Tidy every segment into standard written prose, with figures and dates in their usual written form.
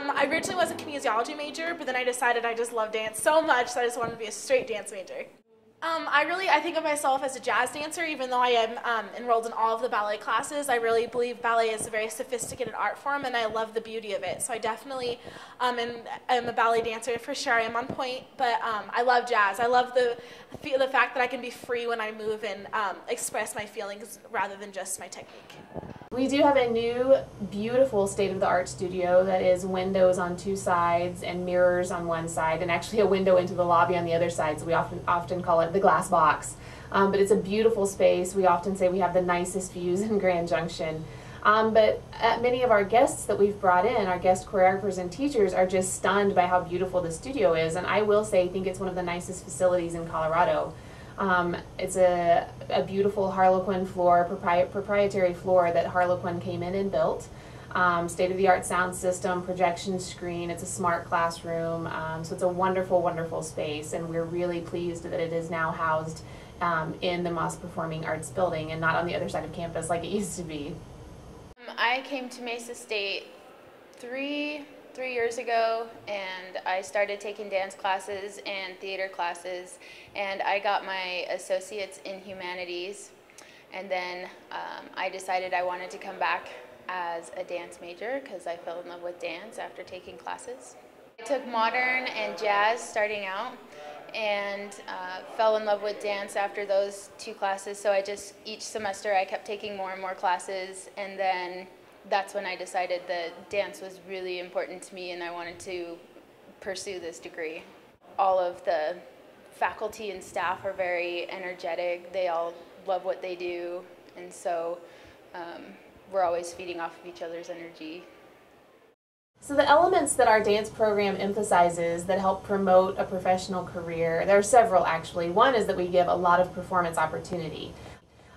I originally was a kinesiology major, but then I decided I just love dance so much that I just wanted to be a straight dance major. I think of myself as a jazz dancer, even though I am enrolled in all of the ballet classes. I really believe ballet is a very sophisticated art form, and I love the beauty of it. So I definitely am a ballet dancer for sure. I am on point, but I love jazz. I love the fact that I can be free when I move and express my feelings rather than just my technique. We do have a new, beautiful state-of-the-art studio that is windows on two sides and mirrors on one side, and actually a window into the lobby on the other side, so we often call it the glass box. But it's a beautiful space. We often say we have the nicest views in Grand Junction. But many of our guests that we've brought in, our guest choreographers and teachers, are just stunned by how beautiful the studio is, and I will say I think it's one of the nicest facilities in Colorado. It's a beautiful Harlequin floor, proprietary floor that Harlequin came in and built. State-of-the-art sound system, projection screen, it's a smart classroom, so it's a wonderful, wonderful space, and we're really pleased that it is now housed in the Mesa Performing Arts building and not on the other side of campus like it used to be. I came to Mesa State three years ago, and I started taking dance classes and theater classes, and I got my associates in humanities, and then I decided I wanted to come back as a dance major because I fell in love with dance after taking classes. I took modern and jazz starting out, and fell in love with dance after those two classes, so each semester I kept taking more and more classes, and then that's when I decided that dance was really important to me and I wanted to pursue this degree. All of the faculty and staff are very energetic. They all love what they do, and so we're always feeding off of each other's energy. So the elements that our dance program emphasizes that help promote a professional career, there are several actually. One is that we give a lot of performance opportunity.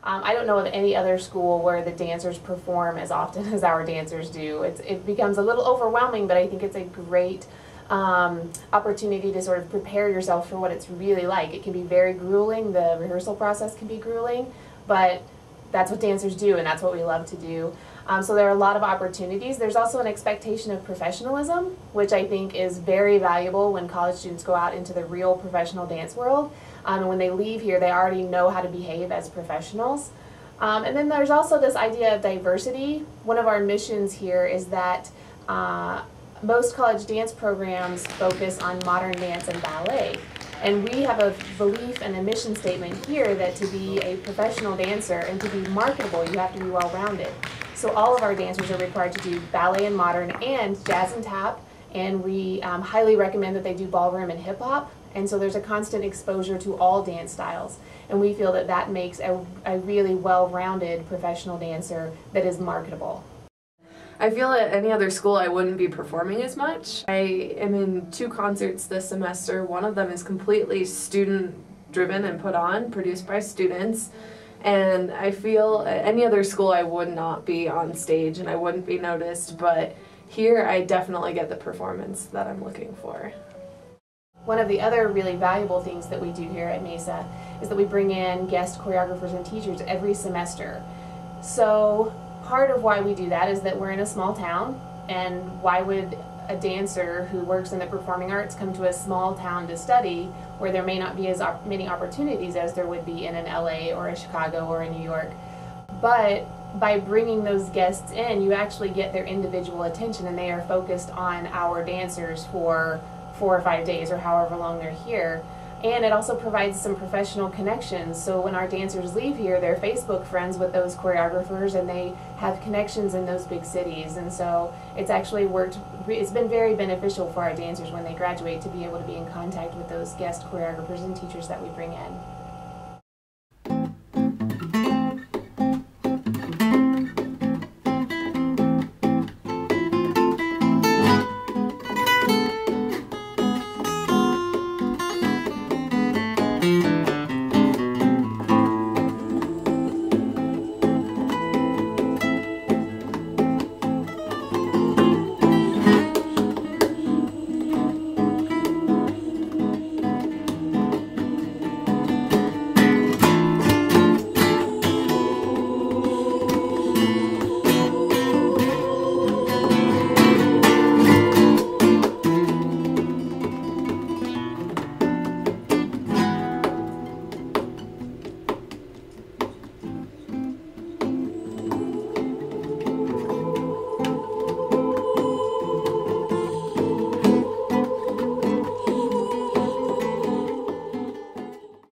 I don't know of any other school where the dancers perform as often as our dancers do. It becomes a little overwhelming, but I think it's a great opportunity to sort of prepare yourself for what it's really like. It can be very grueling, the rehearsal process can be grueling, but that's what dancers do and that's what we love to do. So there are a lot of opportunities. There's also an expectation of professionalism, which I think is very valuable when college students go out into the real professional dance world. And when they leave here, they already know how to behave as professionals. And then there's also this idea of diversity. One of our missions here is that most college dance programs focus on modern dance and ballet. And we have a belief and a mission statement here that to be a professional dancer and to be marketable, you have to be well-rounded. So all of our dancers are required to do ballet and modern and jazz and tap, and we highly recommend that they do ballroom and hip-hop. And so there's a constant exposure to all dance styles. And we feel that that makes a really well-rounded professional dancer that is marketable. I feel at any other school I wouldn't be performing as much. I am in 2 concerts this semester. One of them is completely student-driven and put on, produced by students. And I feel at any other school I would not be on stage and I wouldn't be noticed, but here I definitely get the performance that I'm looking for. One of the other really valuable things that we do here at Mesa is that we bring in guest choreographers and teachers every semester. So part of why we do that is that we're in a small town, and why would a dancer who works in the performing arts come to a small town to study where there may not be as many opportunities as there would be in an LA or a Chicago or a New York. But by bringing those guests in, you actually get their individual attention and they are focused on our dancers for 4 or 5 days or however long they're here. And it also provides some professional connections. So when our dancers leave here, they're Facebook friends with those choreographers and they have connections in those big cities. And so it's actually it's been very beneficial for our dancers when they graduate to be able to be in contact with those guest choreographers and teachers that we bring in.